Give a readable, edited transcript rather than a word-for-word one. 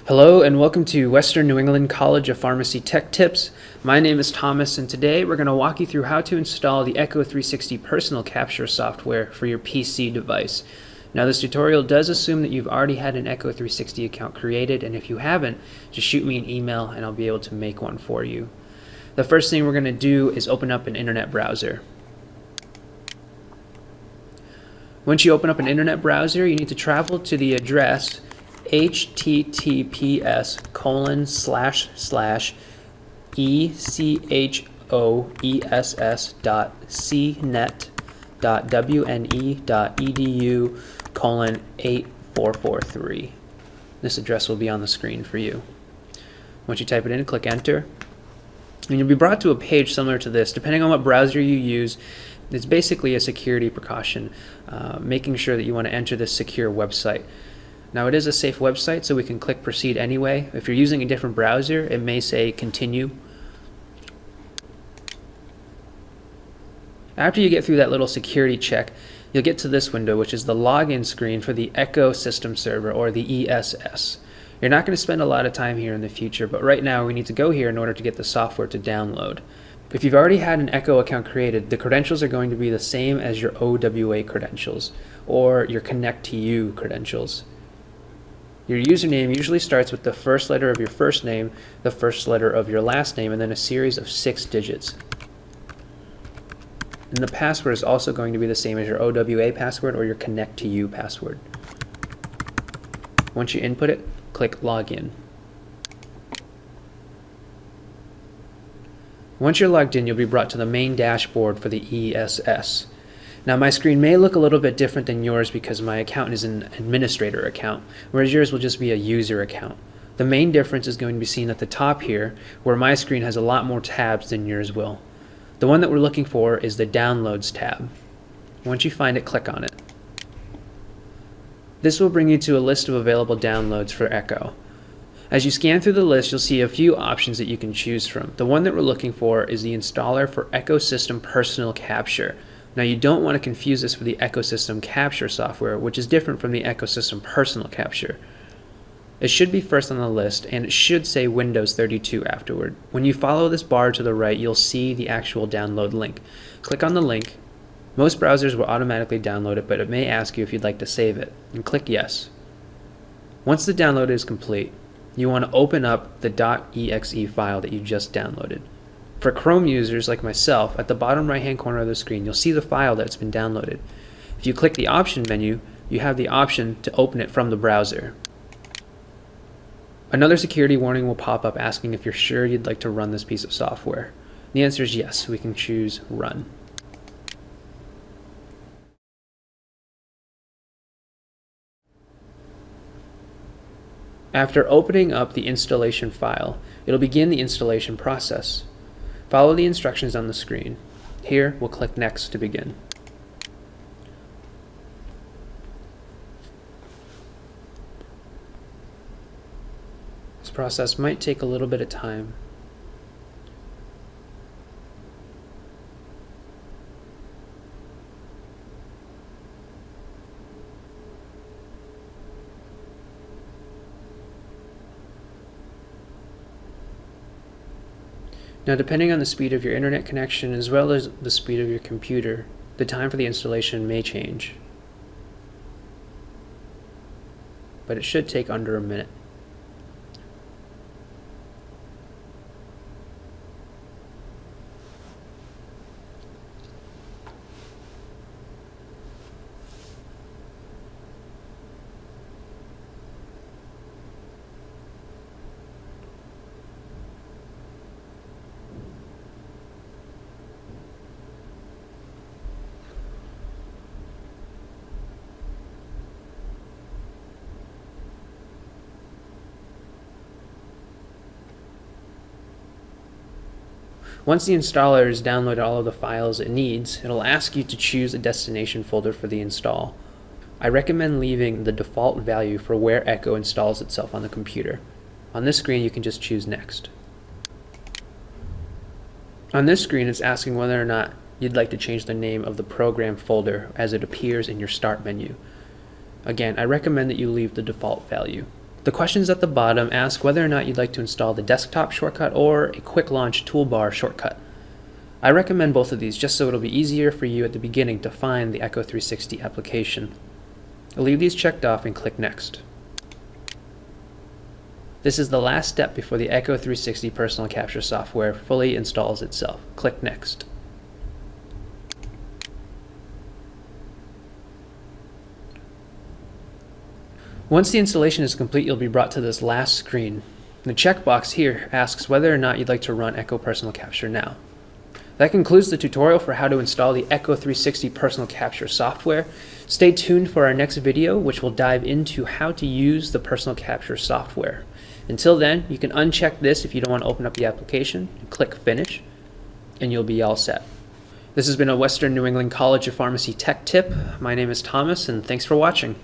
Hello and welcome to Western New England College of Pharmacy Tech Tips. My name is Thomas and today we're going to walk you through how to install the Echo 360 personal capture software for your PC device. Now this tutorial does assume that you've already had an Echo 360 account created, and if you haven't, just shoot me an email and I'll be able to make one for you. The first thing we're going to do is open up an internet browser. Once you open up an internet browser, you need to travel to the address https://echoes.cnet.wne.edu:8443. This address will be on the screen for you. Once you type it in, click enter, and you'll be brought to a page similar to this. Depending on what browser you use, it's basically a security precaution, making sure that you want to enter this secure website. Now it is a safe website, so we can click proceed anyway. If you're using a different browser, it may say continue. After you get through that little security check, you'll get to this window, which is the login screen for the Echo System Server, or the ESS. You're not going to spend a lot of time here in the future, but right now we need to go here in order to get the software to download. If you've already had an Echo account created, the credentials are going to be the same as your OWA credentials, or your Connect to You credentials. Your username usually starts with the first letter of your first name, the first letter of your last name, and then a series of 6 digits. And the password is also going to be the same as your OWA password or your Connect to You password. Once you input it, click Login. Once you're logged in, you'll be brought to the main dashboard for the ESS. Now my screen may look a little bit different than yours because my account is an administrator account, whereas yours will just be a user account. The main difference is going to be seen at the top here, where my screen has a lot more tabs than yours will. The one that we're looking for is the Downloads tab. Once you find it, click on it. This will bring you to a list of available downloads for Echo. As you scan through the list, you'll see a few options that you can choose from. The one that we're looking for is the installer for Echo System Personal Capture. Now you don't want to confuse this with the Echo System Capture software, which is different from the Echo System Personal Capture. It should be first on the list, and it should say Windows 32 afterward. When you follow this bar to the right, you'll see the actual download link. Click on the link. Most browsers will automatically download it, but it may ask you if you'd like to save it, and click Yes. Once the download is complete, you want to open up the .exe file that you just downloaded. For Chrome users like myself, at the bottom right hand corner of the screen, you'll see the file that's been downloaded. If you click the option menu, you have the option to open it from the browser. Another security warning will pop up asking if you're sure you'd like to run this piece of software. The answer is yes, we can choose Run. After opening up the installation file, it'll begin the installation process. Follow the instructions on the screen. Here, we'll click Next to begin. This process might take a little bit of time. Now, depending on the speed of your internet connection as well as the speed of your computer, the time for the installation may change. But it should take under a minute. Once the installer has downloaded all of the files it needs, it'll ask you to choose a destination folder for the install. I recommend leaving the default value for where Echo installs itself on the computer. On this screen, you can just choose Next. On this screen, it's asking whether or not you'd like to change the name of the program folder as it appears in your Start menu. Again, I recommend that you leave the default value. The questions at the bottom ask whether or not you'd like to install the desktop shortcut or a quick launch toolbar shortcut. I recommend both of these just so it'll be easier for you at the beginning to find the Echo 360 application. I'll leave these checked off and click Next. This is the last step before the Echo 360 personal capture software fully installs itself. Click Next. Once the installation is complete, you'll be brought to this last screen. The checkbox here asks whether or not you'd like to run Echo Personal Capture now. That concludes the tutorial for how to install the Echo 360 Personal Capture software. Stay tuned for our next video, which will dive into how to use the Personal Capture software. Until then, you can uncheck this if you don't want to open up the application, and click Finish, and you'll be all set. This has been a Western New England College of Pharmacy Tech Tip. My name is Thomas, and thanks for watching.